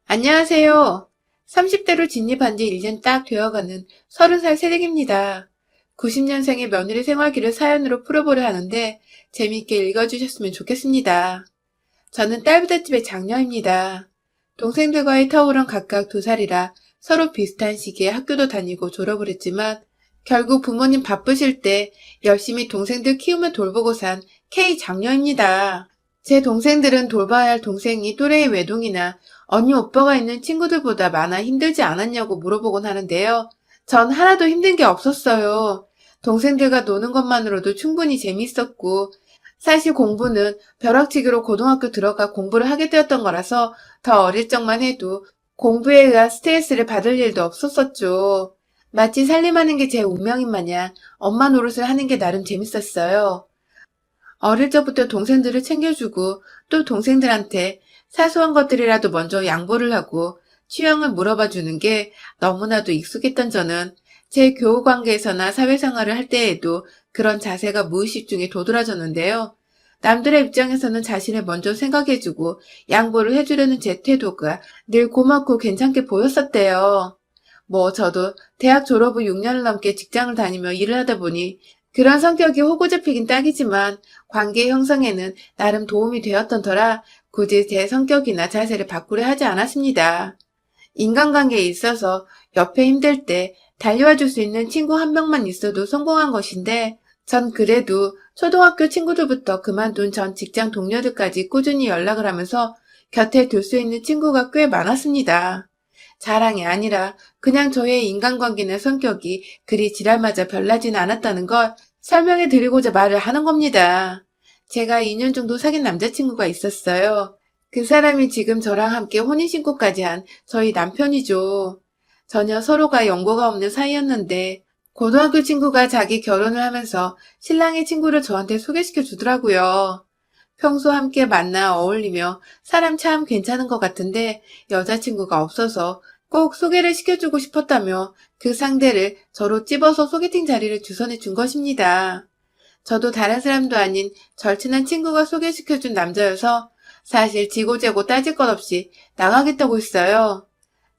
안녕하세요. 30대로 진입한 지 1년 딱 되어가는 30살 새댁입니다. 90년생의 며느리 생활기를 사연으로 풀어보려 하는데 재미있게 읽어주셨으면 좋겠습니다. 저는 딸부잣집의 장녀입니다. 동생들과의 터울은 각각 2살이라 서로 비슷한 시기에 학교도 다니고 졸업을 했지만 결국 부모님 바쁘실 때 열심히 동생들 키우며 돌보고 산 K 장녀입니다. 제 동생들은 돌봐야 할 동생이 또래의 외동이나 언니 오빠가 있는 친구들보다 많아 힘들지 않았냐고 물어보곤 하는데요. 전 하나도 힘든 게 없었어요. 동생들과 노는 것만으로도 충분히 재밌었고, 사실 공부는 벼락치기로 고등학교 들어가 공부를 하게 되었던 거라서 더 어릴 적만 해도 공부에 의한 스트레스를 받을 일도 없었었죠. 마치 살림하는 게 제 운명인 마냥 엄마 노릇을 하는 게 나름 재밌었어요. 어릴 적부터 동생들을 챙겨주고 또 동생들한테 사소한 것들이라도 먼저 양보를 하고 취향을 물어봐 주는 게 너무나도 익숙했던 저는 제 교우 관계에서나 사회생활을 할 때에도 그런 자세가 무의식 중에 도드라졌는데요. 남들의 입장에서는 자신을 먼저 생각해주고 양보를 해주려는 제 태도가 늘 고맙고 괜찮게 보였었대요. 저도 대학 졸업 후 6년을 넘게 직장을 다니며 일을 하다 보니 그런 성격이 호구 잡히긴 딱이지만 관계 형성에는 나름 도움이 되었던 터라 굳이 제 성격이나 자세를 바꾸려 하지 않았습니다. 인간관계에 있어서 옆에 힘들 때 달려와 줄 수 있는 친구 한 명만 있어도 성공한 것인데 전 그래도 초등학교 친구들부터 그만둔 전 직장 동료들까지 꾸준히 연락을 하면서 곁에 둘 수 있는 친구가 꽤 많았습니다. 자랑이 아니라 그냥 저의 인간관계나 성격이 그리 지랄맞아 별나지는 않았다는 걸 설명해 드리고자 말을 하는 겁니다. 제가 2년 정도 사귄 남자친구가 있었어요. 그 사람이 지금 저랑 함께 혼인신고까지 한 저희 남편이죠. 전혀 서로가 연고가 없는 사이였는데 고등학교 친구가 자기 결혼을 하면서 신랑의 친구를 저한테 소개시켜 주더라고요. 평소 함께 만나 어울리며 사람 참 괜찮은 것 같은데 여자친구가 없어서 꼭 소개를 시켜주고 싶었다며 그 상대를 저로 찝어서 소개팅 자리를 주선해 준 것입니다. 저도 다른 사람도 아닌 절친한 친구가 소개시켜준 남자여서 사실 지고재고 따질 것 없이 나가겠다고 했어요.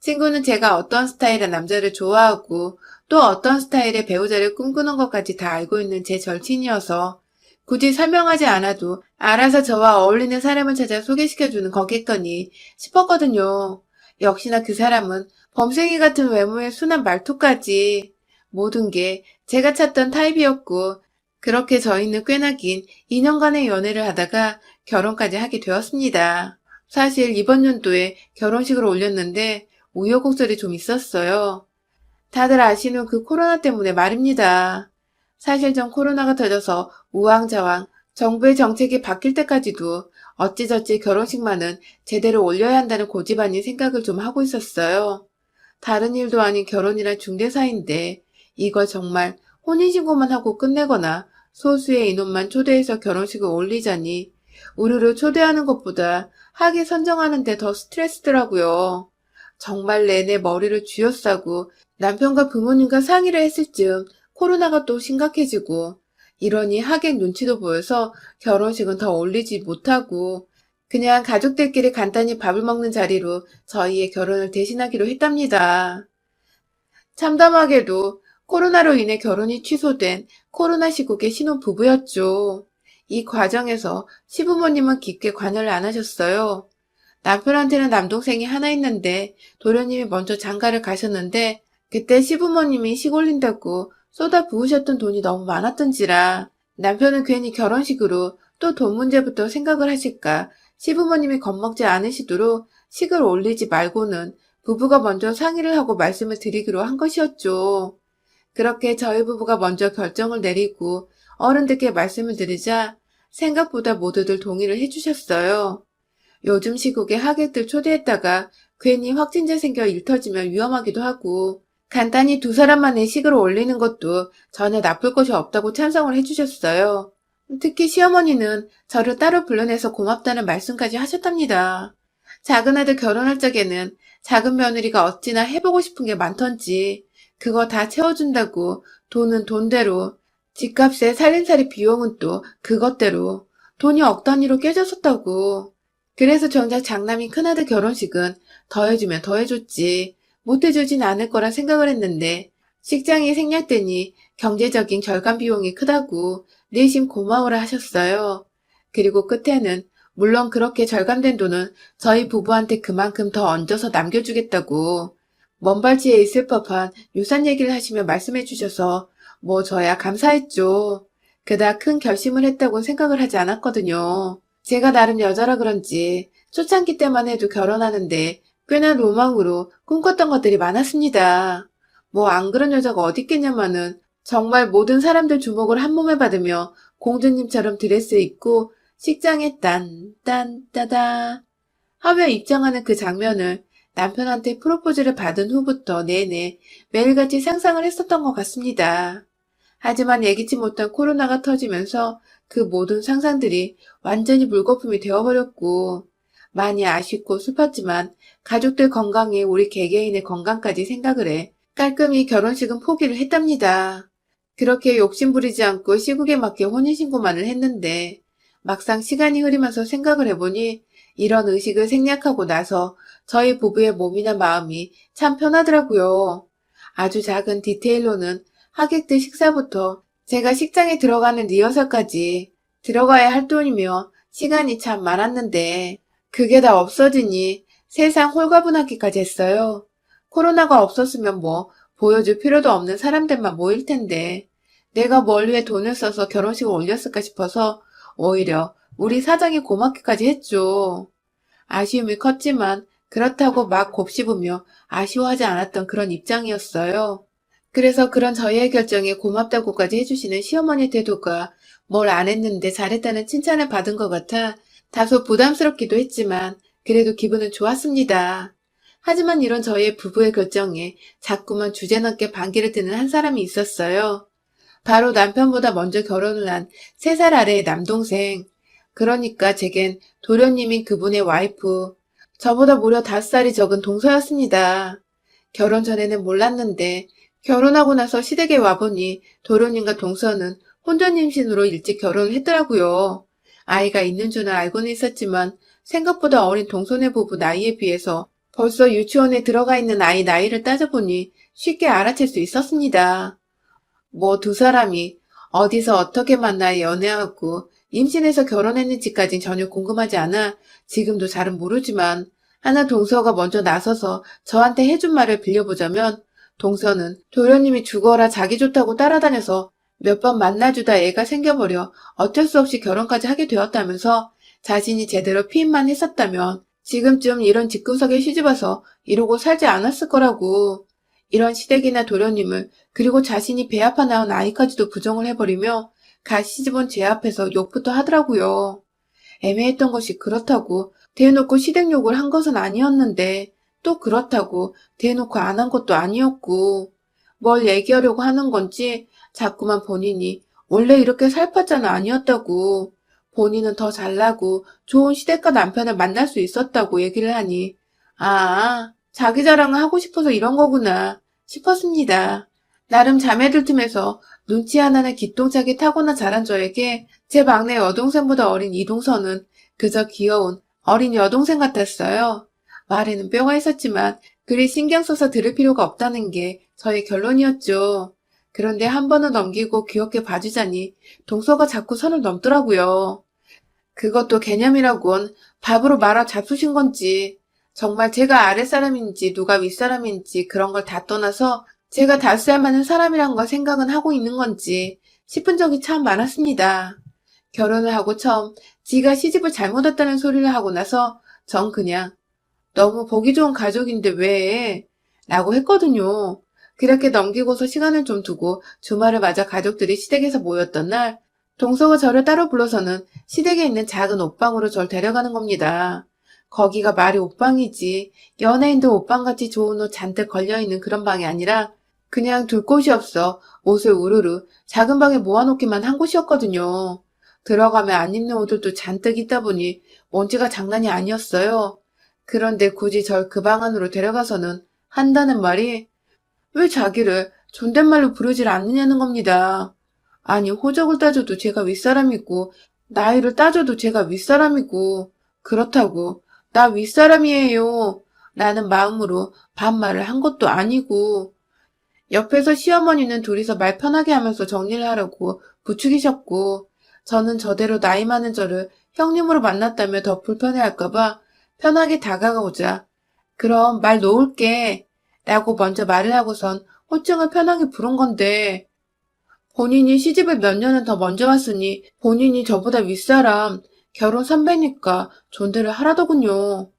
친구는 제가 어떤 스타일의 남자를 좋아하고 또 어떤 스타일의 배우자를 꿈꾸는 것까지 다 알고 있는 제 절친이어서 굳이 설명하지 않아도 알아서 저와 어울리는 사람을 찾아 소개시켜주는 거겠거니 싶었거든요. 역시나 그 사람은 범생이 같은 외모의 순한 말투까지 모든 게 제가 찾던 타입이었고 그렇게 저희는 꽤나 긴 2년간의 연애를 하다가 결혼까지 하게 되었습니다. 사실 이번 연도에 결혼식을 올렸는데 우여곡절이 좀 있었어요. 다들 아시는 그 코로나 때문에 말입니다. 사실 전 코로나가 터져서 우왕좌왕 정부의 정책이 바뀔 때까지도 어찌저찌 결혼식만은 제대로 올려야 한다는 고집 아닌 생각을 좀 하고 있었어요. 다른 일도 아닌 결혼이란 중대사인데 이걸 정말 혼인신고만 하고 끝내거나 소수의 인원만 초대해서 결혼식을 올리자니 우르르 초대하는 것보다 하게 선정하는데 더 스트레스더라고요. 정말 내내 머리를 쥐어싸고 남편과 부모님과 상의를 했을 즈음 코로나가 또 심각해지고 이러니 하객 눈치도 보여서 결혼식은 더 올리지 못하고 그냥 가족들끼리 간단히 밥을 먹는 자리로 저희의 결혼을 대신하기로 했답니다. 참담하게도 코로나로 인해 결혼이 취소된 코로나 시국의 신혼부부였죠. 이 과정에서 시부모님은 깊게 관여를 안 하셨어요. 남편한테는 남동생이 하나 있는데 도련님이 먼저 장가를 가셨는데 그때 시부모님이 시골린다고 쏟아 부으셨던 돈이 너무 많았던지라 남편은 괜히 결혼식으로 또 돈 문제부터 생각을 하실까 시부모님이 겁먹지 않으시도록 식을 올리지 말고는 부부가 먼저 상의를 하고 말씀을 드리기로 한 것이었죠. 그렇게 저희 부부가 먼저 결정을 내리고 어른들께 말씀을 드리자 생각보다 모두들 동의를 해주셨어요. 요즘 시국에 하객들 초대했다가 괜히 확진자 생겨 일 터지면 위험하기도 하고 간단히 2사람만의 식을 올리는 것도 전혀 나쁠 것이 없다고 찬성을 해주셨어요. 특히 시어머니는 저를 따로 불러내서 고맙다는 말씀까지 하셨답니다. 작은 아들 결혼할 적에는 작은 며느리가 어찌나 해보고 싶은 게 많던지 그거 다 채워준다고 돈은 돈대로 집값에 살림살이 비용은 또 그것대로 돈이 억 단위로 깨졌었다고 그래서 정작 장남인 큰아들 결혼식은 더해주면 더해줬지 못해주진 않을 거라 생각을 했는데 식장이 생략되니 경제적인 결감 비용이 크다고 내심 고마워라 하셨어요. 그리고 끝에는 물론 그렇게 절감된 돈은 저희 부부한테 그만큼 더 얹어서 남겨주겠다고 먼발치에 있을 법한 유산 얘기를 하시며 말씀해 주셔서 뭐 저야 감사했죠. 그닥 큰 결심을 했다고 생각을 하지 않았거든요. 제가 나름 여자라 그런지 초창기 때만 해도 결혼하는데 꽤나 로망으로 꿈꿨던 것들이 많았습니다. 뭐 안 그런 여자가 어디 있겠냐마는 정말 모든 사람들 주목을 한 몸에 받으며 공주님처럼 드레스 입고 식장에 따다 하며 입장하는 그 장면을 남편한테 프로포즈를 받은 후부터 내내 매일같이 상상을 했었던 것 같습니다. 하지만 예기치 못한 코로나가 터지면서 그 모든 상상들이 완전히 물거품이 되어버렸고 많이 아쉽고 슬펐지만 가족들 건강에 우리 개개인의 건강까지 생각을 해 깔끔히 결혼식은 포기를 했답니다. 그렇게 욕심부리지 않고 시국에 맞게 혼인신고만을 했는데 막상 시간이 흐르면서 생각을 해보니 이런 의식을 생략하고 나서 저희 부부의 몸이나 마음이 참 편하더라고요. 아주 작은 디테일로는 하객들 식사부터 제가 식장에 들어가는 리허설까지 들어가야 할 돈이며 시간이 참 많았는데 그게 다 없어지니 세상 홀가분하기까지 했어요. 코로나가 없었으면 뭐 보여줄 필요도 없는 사람들만 모일 텐데 내가 뭘 위해 돈을 써서 결혼식을 올렸을까 싶어서 오히려 우리 사장이 고맙기까지 했죠. 아쉬움이 컸지만 그렇다고 막 곱씹으며 아쉬워하지 않았던 그런 입장이었어요. 그래서 그런 저희의 결정에 고맙다고까지 해주시는 시어머니 태도가 뭘 안 했는데 잘했다는 칭찬을 받은 것 같아 다소 부담스럽기도 했지만 그래도 기분은 좋았습니다. 하지만 이런 저희의 부부의 결정에 자꾸만 주제넘게 반기를 드는 한 사람이 있었어요. 바로 남편보다 먼저 결혼을 한 3살 아래의 남동생. 그러니까 제겐 도련님인 그분의 와이프. 저보다 무려 5살이 적은 동서였습니다. 결혼 전에는 몰랐는데 결혼하고 나서 시댁에 와보니 도련님과 동서는 혼전 임신으로 일찍 결혼을 했더라고요. 아이가 있는 줄은 알고는 있었지만 생각보다 어린 동서네 부부 나이에 비해서 벌써 유치원에 들어가 있는 아이 나이를 따져보니 쉽게 알아챌 수 있었습니다. 뭐 2사람이 어디서 어떻게 만나 연애하고 임신해서 결혼했는지까진 전혀 궁금하지 않아 지금도 잘은 모르지만 하나 동서가 먼저 나서서 저한테 해준 말을 빌려보자면 동서는 도련님이 죽어라 자기 좋다고 따라다녀서 몇 번 만나주다 애가 생겨버려 어쩔 수 없이 결혼까지 하게 되었다면서 자신이 제대로 피임만 했었다면 지금쯤 이런 집구석에 시집와서 이러고 살지 않았을 거라고. 이런 시댁이나 도련님을 그리고 자신이 배 아파 낳은 아이까지도 부정을 해버리며 갓 시집온 제 앞에서 욕부터 하더라고요. 애매했던 것이 그렇다고 대놓고 시댁 욕을 한 것은 아니었는데 또 그렇다고 대놓고 안 한 것도 아니었고 뭘 얘기하려고 하는 건지 자꾸만 본인이 원래 이렇게 살팠잖아 아니었다고 본인은 더 잘나고 좋은 시댁과 남편을 만날 수 있었다고 얘기를 하니 아 자기 자랑을 하고 싶어서 이런 거구나 싶었습니다. 나름 자매들 틈에서 눈치 하나는 기똥차게 타고나 자란 저에게 제 막내 여동생보다 어린 이동서는 그저 귀여운 어린 여동생 같았어요. 말에는 뼈가 있었지만 그리 신경 써서 들을 필요가 없다는 게 저의 결론이었죠. 그런데 한 번은 넘기고 귀엽게 봐주자니 동서가 자꾸 선을 넘더라고요. 그것도 개념이라곤 밥으로 말아 잡수신 건지 정말 제가 아랫사람인지 누가 윗사람인지 그런 걸 다 떠나서 제가 다스려야 하는 사람이란 걸 생각은 하고 있는 건지 싶은 적이 참 많았습니다. 결혼을 하고 처음 지가 시집을 잘못 왔다는 소리를 하고 나서 전 그냥 너무 보기 좋은 가족인데 왜? 라고 했거든요. 그렇게 넘기고서 시간을 좀 두고 주말을 맞아 가족들이 시댁에서 모였던 날 동서가 저를 따로 불러서는 시댁에 있는 작은 옷방으로 절 데려가는 겁니다. 거기가 말이 옷방이지 연예인들 옷방같이 좋은 옷 잔뜩 걸려있는 그런 방이 아니라 그냥 둘 곳이 없어 옷을 우르르 작은 방에 모아놓기만 한 곳이었거든요. 들어가면 안 입는 옷들도 잔뜩 있다 보니 먼지가 장난이 아니었어요. 그런데 굳이 절 그 방 안으로 데려가서는 한다는 말이 왜 자기를 존댓말로 부르질 않느냐는 겁니다. 아니 호적을 따져도 제가 윗사람이고 나이를 따져도 제가 윗사람이고 그렇다고 나 윗사람이에요 라는 마음으로 반말을 한 것도 아니고 옆에서 시어머니는 둘이서 말 편하게 하면서 정리를 하려고 부추기셨고 저는 저대로 나이 많은 저를 형님으로 만났다며 더 불편해할까봐 편하게 다가가고자 그럼 말 놓을게 라고 먼저 말을 하고선 호칭을 편하게 부른 건데 본인이 시집을 몇 년은 더 먼저 왔으니 본인이 저보다 윗사람 결혼 선배니까 존대를 하라더군요.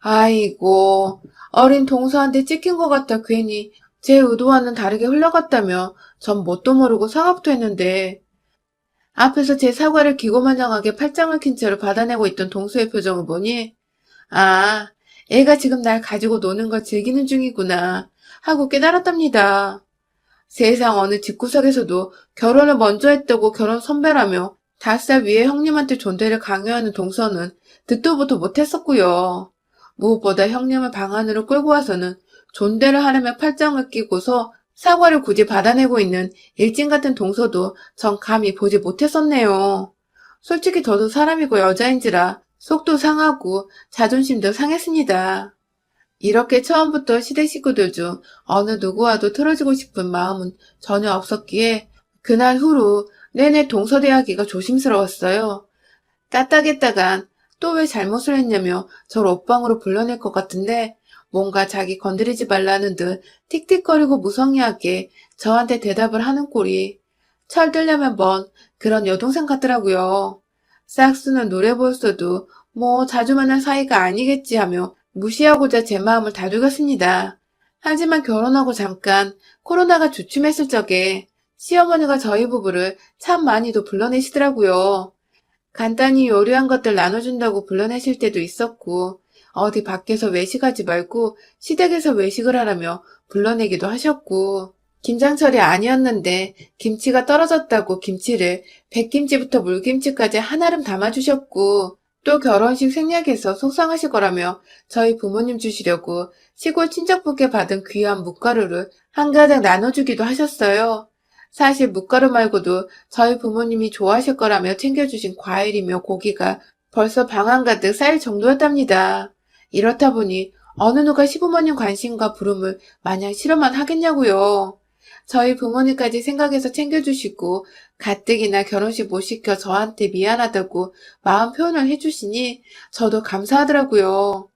아이고 어린 동서한테 찍힌 것 같아 괜히 제 의도와는 다르게 흘러갔다며 전 뭣도 모르고 사과부터 했는데 앞에서 제 사과를 기고만장하게 팔짱을 낀 채로 받아내고 있던 동서의 표정을 보니 아, 애가 지금 날 가지고 노는 걸 즐기는 중이구나 하고 깨달았답니다. 세상 어느 집구석에서도 결혼을 먼저 했다고 결혼 선배라며 5살 위에 형님한테 존대를 강요하는 동서는 듣도 보도 못했었고요. 무엇보다 형님을 방 안으로 끌고 와서는 존대를 하려며 팔짱을 끼고서 사과를 굳이 받아내고 있는 일진 같은 동서도 전 감히 보지 못했었네요. 솔직히 저도 사람이고 여자인지라 속도 상하고 자존심도 상했습니다. 이렇게 처음부터 시댁 식구들 중 어느 누구와도 틀어지고 싶은 마음은 전혀 없었기에 그날 후로 내내 동서대하기가 조심스러웠어요. 까딱했다간 또 왜 잘못을 했냐며 저를 옷방으로 불러낼 것 같은데 뭔가 자기 건드리지 말라는 듯 틱틱거리고 무성의하게 저한테 대답을 하는 꼴이 철들려면 뭔 그런 여동생 같더라고요. 싹수는 노래 보였어도 뭐 자주 만난 사이가 아니겠지 하며 무시하고자 제 마음을 다독였습니다. 하지만 결혼하고 잠깐 코로나가 주춤했을 적에 시어머니가 저희 부부를 참 많이도 불러내시더라고요. 간단히 요리한 것들 나눠준다고 불러내실 때도 있었고 어디 밖에서 외식하지 말고 시댁에서 외식을 하라며 불러내기도 하셨고 김장철이 아니었는데 김치가 떨어졌다고 김치를 백김치부터 물김치까지 한아름 담아주셨고 또 결혼식 생략해서 속상하실 거라며 저희 부모님 주시려고 시골 친척분께 받은 귀한 묵가루를 한가득 나눠주기도 하셨어요. 사실 묵가루 말고도 저희 부모님이 좋아하실 거라며 챙겨주신 과일이며 고기가 벌써 방 한가득 쌓일 정도였답니다. 이렇다 보니 어느 누가 시부모님 관심과 부름을 마냥 싫어만 하겠냐고요. 저희 부모님까지 생각해서 챙겨주시고 가뜩이나 결혼식 못 시켜 저한테 미안하다고 마음 표현을 해주시니 저도 감사하더라고요.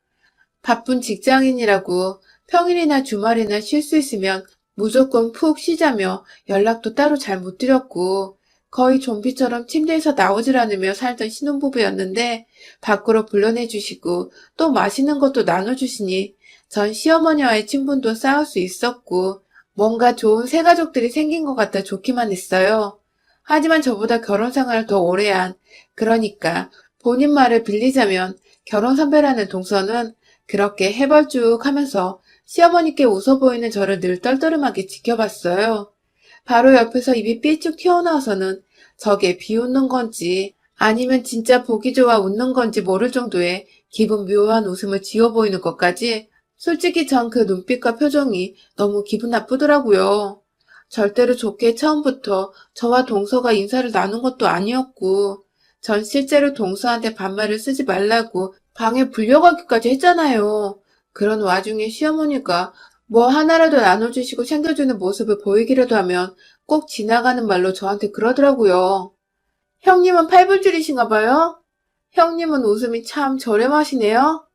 바쁜 직장인이라고 평일이나 주말이나 쉴 수 있으면 무조건 푹 쉬자며 연락도 따로 잘 못 드렸고 거의 좀비처럼 침대에서 나오질 않으며 살던 신혼부부였는데 밖으로 불러내주시고 또 맛있는 것도 나눠주시니 전 시어머니와의 친분도 쌓을 수 있었고 뭔가 좋은 새가족들이 생긴 것 같아 좋기만 했어요. 하지만 저보다 결혼 생활을 더 오래 한, 그러니까 본인 말을 빌리자면 결혼 선배라는 동서는 그렇게 해벌쭉 하면서 시어머니께 웃어 보이는 저를 늘 떨떠름하게 지켜봤어요. 바로 옆에서 입이 삐쭉 튀어나와서는 저게 비웃는 건지 아니면 진짜 보기 좋아 웃는 건지 모를 정도의 기분 묘한 웃음을 지어 보이는 것까지 솔직히 전 그 눈빛과 표정이 너무 기분 나쁘더라고요. 절대로 좋게 처음부터 저와 동서가 인사를 나눈 것도 아니었고 전 실제로 동서한테 반말을 쓰지 말라고 방에 불려가기까지 했잖아요. 그런 와중에 시어머니가 뭐 하나라도 나눠주시고 챙겨주는 모습을 보이기라도 하면 꼭 지나가는 말로 저한테 그러더라고요. 형님은 팔불줄이신가 봐요? 형님은 웃음이 참 저렴하시네요?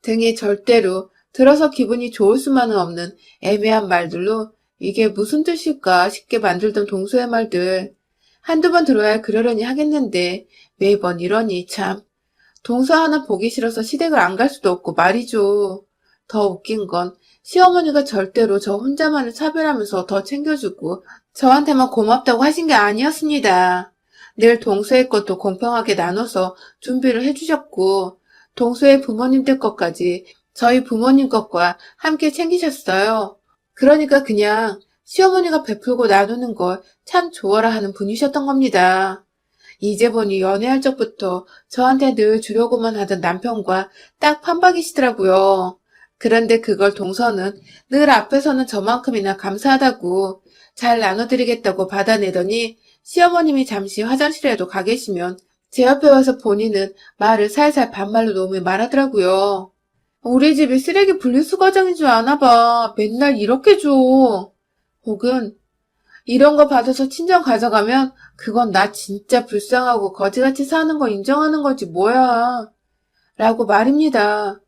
등이 절대로 들어서 기분이 좋을 수만은 없는 애매한 말들로 이게 무슨 뜻일까 싶게 만들던 동서의 말들. 한두 번 들어야 그러려니 하겠는데 매번 이러니 참. 동서 하나 보기 싫어서 시댁을 안 갈 수도 없고 말이죠. 더 웃긴 건 시어머니가 절대로 저 혼자만을 차별하면서 더 챙겨주고 저한테만 고맙다고 하신 게 아니었습니다. 늘 동서의 것도 공평하게 나눠서 준비를 해주셨고 동서의 부모님들 것까지 저희 부모님 것과 함께 챙기셨어요. 그러니까 그냥 시어머니가 베풀고 나누는 걸 참 좋아라 하는 분이셨던 겁니다. 이제 보니 연애할 적부터 저한테 늘 주려고만 하던 남편과 딱 판박이시더라고요. 그런데 그걸 동서는 늘 앞에서는 저만큼이나 감사하다고 잘 나눠드리겠다고 받아내더니 시어머님이 잠시 화장실에도 가 계시면 제 옆에 와서 본인은 말을 살살 반말로 놓으며 말하더라고요. 우리 집이 쓰레기 분리수 과장인 줄 아나 봐. 맨날 이렇게 줘. 혹은 이런 거 받아서 친정 가져가면 그건 나 진짜 불쌍하고 거지같이 사는 거 인정하는 거지 뭐야. 라고 말입니다.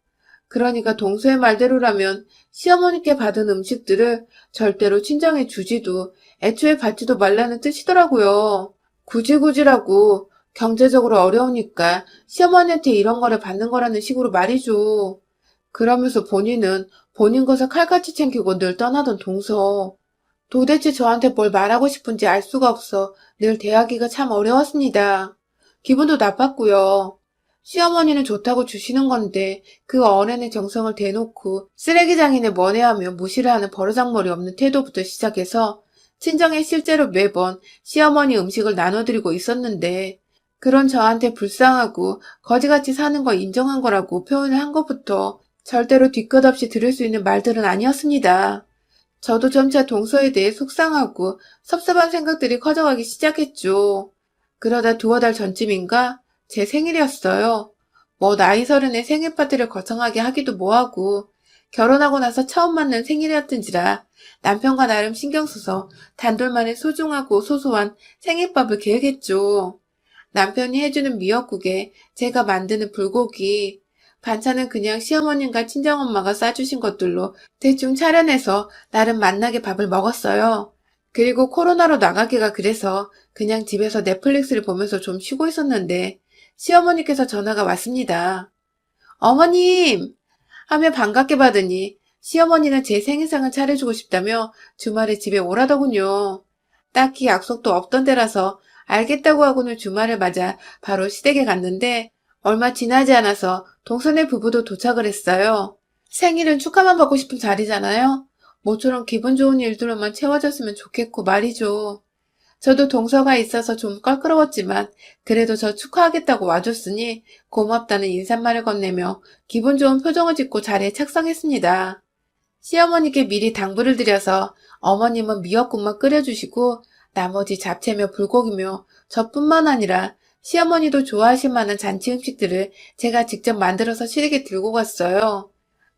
그러니까 동서의 말대로라면 시어머니께 받은 음식들을 절대로 친정에 주지도 애초에 받지도 말라는 뜻이더라고요. 굳이라고 경제적으로 어려우니까 시어머니한테 이런 거를 받는 거라는 식으로 말이죠. 그러면서 본인은 본인 것을 칼같이 챙기고 늘 떠나던 동서. 도대체 저한테 뭘 말하고 싶은지 알 수가 없어 늘 대하기가 참 어려웠습니다. 기분도 나빴고요. 시어머니는 좋다고 주시는 건데 그 어른의 정성을 대놓고 쓰레기장인을 먼해하며 무시를 하는 버르장머리 없는 태도부터 시작해서 친정에 실제로 매번 시어머니 음식을 나눠드리고 있었는데 그런 저한테 불쌍하고 거지같이 사는 거 인정한 거라고 표현을 한 것부터 절대로 뒤끝 없이 들을 수 있는 말들은 아니었습니다. 저도 점차 동서에 대해 속상하고 섭섭한 생각들이 커져가기 시작했죠. 그러다 두어 달 전쯤인가 제 생일이었어요. 뭐 나이 서른에 생일 파티를 거창하게 하기도 뭐하고 결혼하고 나서 처음 맞는 생일이었던지라 남편과 나름 신경 써서 단둘만의 소중하고 소소한 생일밥을 계획했죠. 남편이 해주는 미역국에 제가 만드는 불고기, 반찬은 그냥 시어머님과 친정엄마가 싸주신 것들로 대충 차려내서 나름 맛나게 밥을 먹었어요. 그리고 코로나로 나가기가 그래서 그냥 집에서 넷플릭스를 보면서 좀 쉬고 있었는데 시어머니께서 전화가 왔습니다. 어머님! 하며 반갑게 받으니 시어머니는 제 생일상을 차려주고 싶다며 주말에 집에 오라더군요. 딱히 약속도 없던 데라서 알겠다고 하고는 주말을 맞아 바로 시댁에 갔는데 얼마 지나지 않아서 동서네 부부도 도착을 했어요. 생일은 축하만 받고 싶은 자리잖아요. 모처럼 기분 좋은 일들로만 채워졌으면 좋겠고 말이죠. 저도 동서가 있어서 좀 껄끄러웠지만 그래도 저 축하하겠다고 와줬으니 고맙다는 인사말을 건네며 기분 좋은 표정을 짓고 자리에 착석했습니다. 시어머니께 미리 당부를 드려서 어머님은 미역국만 끓여주시고 나머지 잡채며 불고기며 저뿐만 아니라 시어머니도 좋아하실 만한 잔치 음식들을 제가 직접 만들어서 시댁에 들고 갔어요.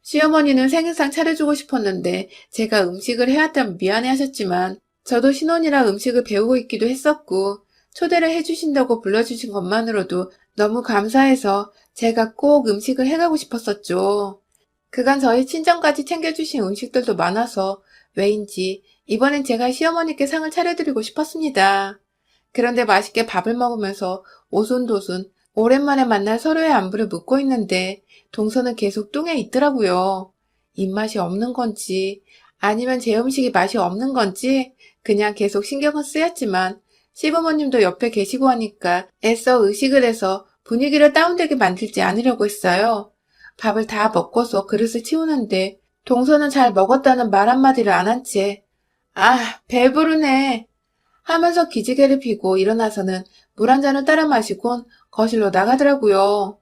시어머니는 생일상 차려주고 싶었는데 제가 음식을 해왔다면 미안해 하셨지만 저도 신혼이라 음식을 배우고 있기도 했었고 초대를 해주신다고 불러주신 것만으로도 너무 감사해서 제가 꼭 음식을 해가고 싶었었죠. 그간 저희 친정까지 챙겨주신 음식들도 많아서 왜인지 이번엔 제가 시어머니께 상을 차려드리고 싶었습니다. 그런데 맛있게 밥을 먹으면서 오손도손 오랜만에 만날 서로의 안부를 묻고 있는데 동서는 계속 뚱에 있더라고요. 입맛이 없는 건지 아니면 제 음식이 맛이 없는 건지 그냥 계속 신경은 쓰였지만 시부모님도 옆에 계시고 하니까 애써 의식을 해서 분위기를 다운되게 만들지 않으려고 했어요. 밥을 다 먹고서 그릇을 치우는데 동서는 잘 먹었다는 말 한마디를 안 한 채 아, 배부르네 하면서 기지개를 피고 일어나서는 물 한 잔을 따라 마시곤 거실로 나가더라고요.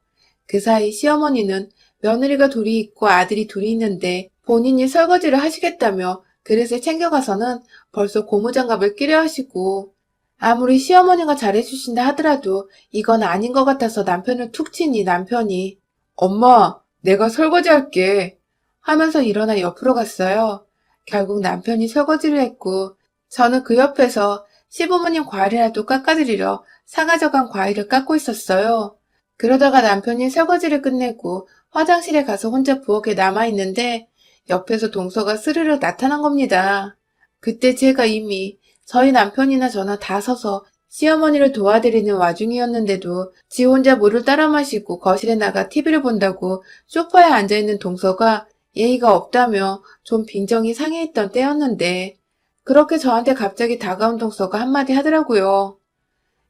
그 사이 시어머니는 며느리가 둘이 있고 아들이 둘이 있는데 본인이 설거지를 하시겠다며 그릇을 챙겨가서는 벌써 고무장갑을 끼려 하시고 아무리 시어머니가 잘해주신다 하더라도 이건 아닌 것 같아서 남편을 툭 치니 남편이 엄마, 내가 설거지 할게 하면서 일어나 옆으로 갔어요. 결국 남편이 설거지를 했고 저는 그 옆에서 시부모님 과일이라도 깎아드리려 사가져간 과일을 깎고 있었어요. 그러다가 남편이 설거지를 끝내고 화장실에 가서 혼자 부엌에 남아있는데 옆에서 동서가 스르르 나타난 겁니다. 그때 제가 이미 저희 남편이나 저나 다 서서 시어머니를 도와드리는 와중이었는데도 지 혼자 물을 따라 마시고 거실에 나가 TV를 본다고 소파에 앉아있는 동서가 예의가 없다며 좀 빈정이 상해있던 때였는데 그렇게 저한테 갑자기 다가온 동서가 한마디 하더라고요.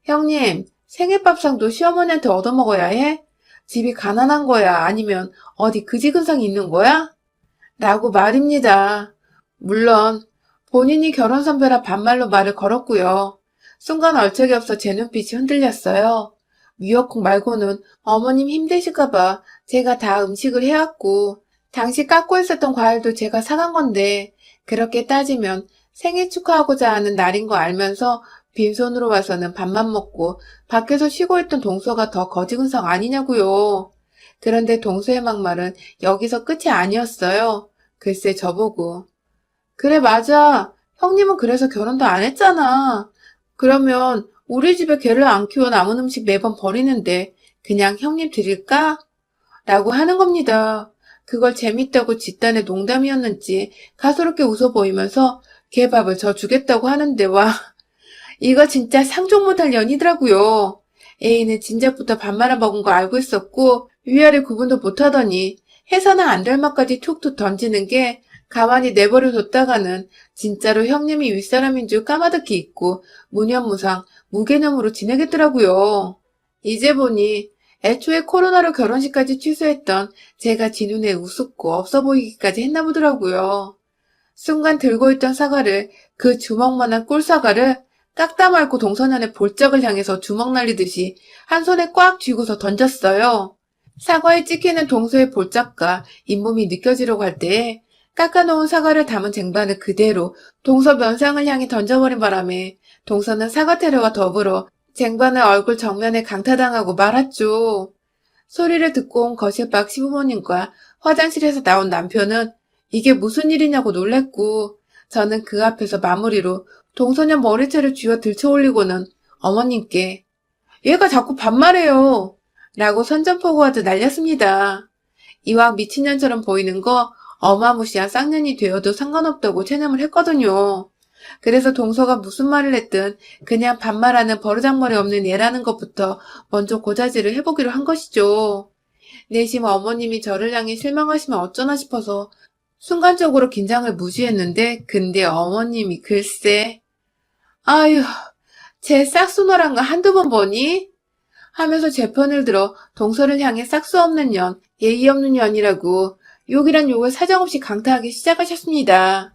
형님, 생일밥상도 시어머니한테 얻어먹어야 해? 집이 가난한 거야? 아니면 어디 그지근상이 있는 거야? 라고 말입니다. 물론 본인이 결혼 선배라 반말로 말을 걸었고요. 순간 얼척이 없어 제 눈빛이 흔들렸어요. 미역국 말고는 어머님 힘드실까봐 제가 다 음식을 해왔고 당시 깎고 있었던 과일도 제가 사간 건데 그렇게 따지면 생일 축하하고자 하는 날인 거 알면서 빈손으로 와서는 밥만 먹고 밖에서 쉬고 있던 동서가 더 거지근성 아니냐고요. 그런데 동서의 막말은 여기서 끝이 아니었어요. 글쎄 저보고. 그래 맞아. 형님은 그래서 결혼도 안 했잖아. 그러면 우리 집에 개를 안 키워 남은 음식 매번 버리는데 그냥 형님 드릴까? 라고 하는 겁니다. 그걸 재밌다고 집단의 농담이었는지 가소롭게 웃어 보이면서 개밥을 저 주겠다고 하는데 와 이거 진짜 상종 못할 년이더라고요. A는 진작부터 밥 말아 먹은 거 알고 있었고 위아래 구분도 못하더니 해서는 안 될 말까지 툭툭 던지는 게 가만히 내버려 뒀다가는 진짜로 형님이 윗사람인 줄 까마득히 잊고 무념무상 무개념으로 지내겠더라고요. 이제 보니 애초에 코로나로 결혼식까지 취소했던 제가 지 눈에 우습고 없어 보이기까지 했나 보더라고요. 순간 들고 있던 사과를 그 주먹만한 꿀사과를 깎다 말고 동서년의 볼적을 향해서 주먹 날리듯이 한 손에 꽉 쥐고서 던졌어요. 사과에 찍히는 동서의 볼적과 잇몸이 느껴지려고 할 때에 깎아놓은 사과를 담은 쟁반을 그대로 동서 면상을 향해 던져버린 바람에 동서는 사과 테러와 더불어 쟁반을 얼굴 정면에 강타당하고 말았죠. 소리를 듣고 온 거실 밖 시부모님과 화장실에서 나온 남편은 이게 무슨 일이냐고 놀랬고 저는 그 앞에서 마무리로 동서년 머리채를 쥐어 들쳐올리고는 어머님께 얘가 자꾸 반말해요 라고 선전포고하듯 날렸습니다. 이왕 미친년처럼 보이는 거 어마무시한 쌍년이 되어도 상관없다고 체념을 했거든요. 그래서 동서가 무슨 말을 했든 그냥 반말하는 버르장머리 없는 얘라는 것부터 먼저 고자질을 해보기로 한 것이죠. 내심 어머님이 저를 향해 실망하시면 어쩌나 싶어서 순간적으로 긴장을 무시했는데 근데 어머님이 글쎄 아휴 쟤 싹수너란 거 한두 번 보니? 하면서 제 편을 들어 동서를 향해 싹수 없는 년, 예의 없는 년이라고 욕이란 욕을 사정없이 강타하기 시작하셨습니다.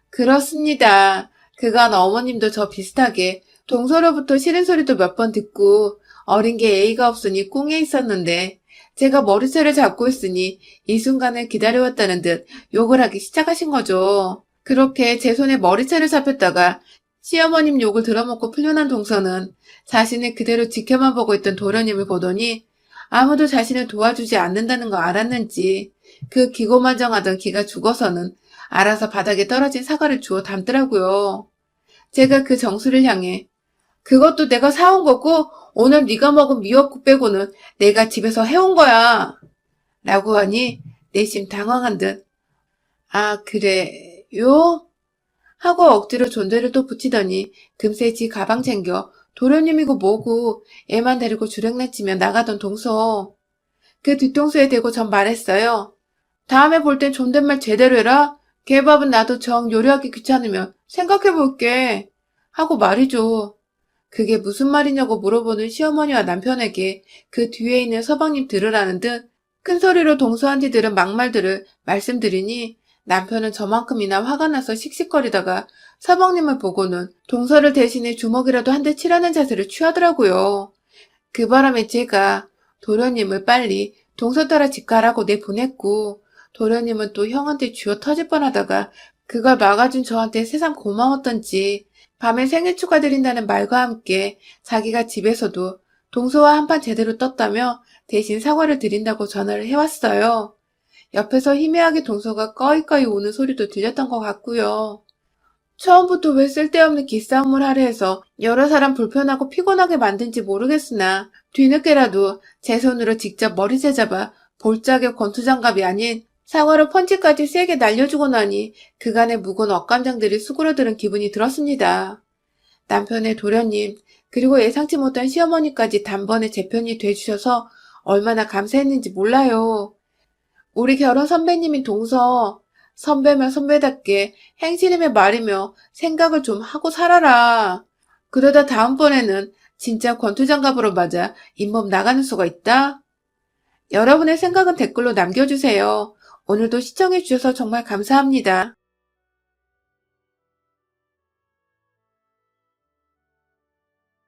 그렇습니다. 그간 어머님도 저 비슷하게 동서로부터 싫은 소리도 몇 번 듣고 어린 게 예의가 없으니 꿍에 있었는데 제가 머리채를 잡고 있으니 이 순간을 기다려왔다는 듯 욕을 하기 시작하신 거죠. 그렇게 제 손에 머리채를 잡혔다가 시어머님 욕을 들어먹고 풀려난 동서는 자신을 그대로 지켜만 보고 있던 도련님을 보더니 아무도 자신을 도와주지 않는다는 거 알았는지 그 기고만장하던 기가 죽어서는 알아서 바닥에 떨어진 사과를 주워 담더라고요. 제가 그 정수를 향해 그것도 내가 사온 거고 오늘 네가 먹은 미역국 빼고는 내가 집에서 해온 거야 라고 하니 내심 당황한 듯 아 그래요? 하고 억지로 존대를 또 붙이더니 금세 지 가방 챙겨 도련님이고 뭐고 애만 데리고 주랭랑치며 나가던 동서. 그 뒤통수에 대고 전 말했어요. 다음에 볼 땐 존댓말 제대로 해라. 개밥은 나도 정 요리하기 귀찮으면 생각해볼게. 하고 말이죠. 그게 무슨 말이냐고 물어보는 시어머니와 남편에게 그 뒤에 있는 서방님 들으라는 듯 큰소리로 동서한테 들은 막말들을 말씀드리니 남편은 저만큼이나 화가 나서 씩씩거리다가 서방님을 보고는 동서를 대신해 주먹이라도 한 대 치라는 자세를 취하더라고요. 그 바람에 제가 도련님을 빨리 동서 따라 집 가라고 내보냈고 도련님은 또 형한테 쥐어 터질 뻔하다가 그걸 막아준 저한테 새삼 고마웠던지 밤에 생일 축하드린다는 말과 함께 자기가 집에서도 동서와 한판 제대로 떴다며 대신 사과를 드린다고 전화를 해왔어요. 옆에서 희미하게 동서가 꺼이꺼이 우는 소리도 들렸던 것 같고요. 처음부터 왜 쓸데없는 기싸움을 하려 해서 여러 사람 불편하고 피곤하게 만든지 모르겠으나 뒤늦게라도 제 손으로 직접 머리채 잡아 볼짝의 권투장갑이 아닌 사과로 펀치까지 세게 날려주고 나니 그간의 묵은 억감정들이 수그러드는 기분이 들었습니다. 남편의 도련님 그리고 예상치 못한 시어머니까지 단번에 제 편이 돼주셔서 얼마나 감사했는지 몰라요. 우리 결혼 선배님인 동서, 선배면 선배답게 행실이며 말이며 생각을 좀 하고 살아라. 그러다 다음번에는 진짜 권투장갑으로 맞아 잇몸 나가는 수가 있다. 여러분의 생각은 댓글로 남겨주세요. 오늘도 시청해주셔서 정말 감사합니다.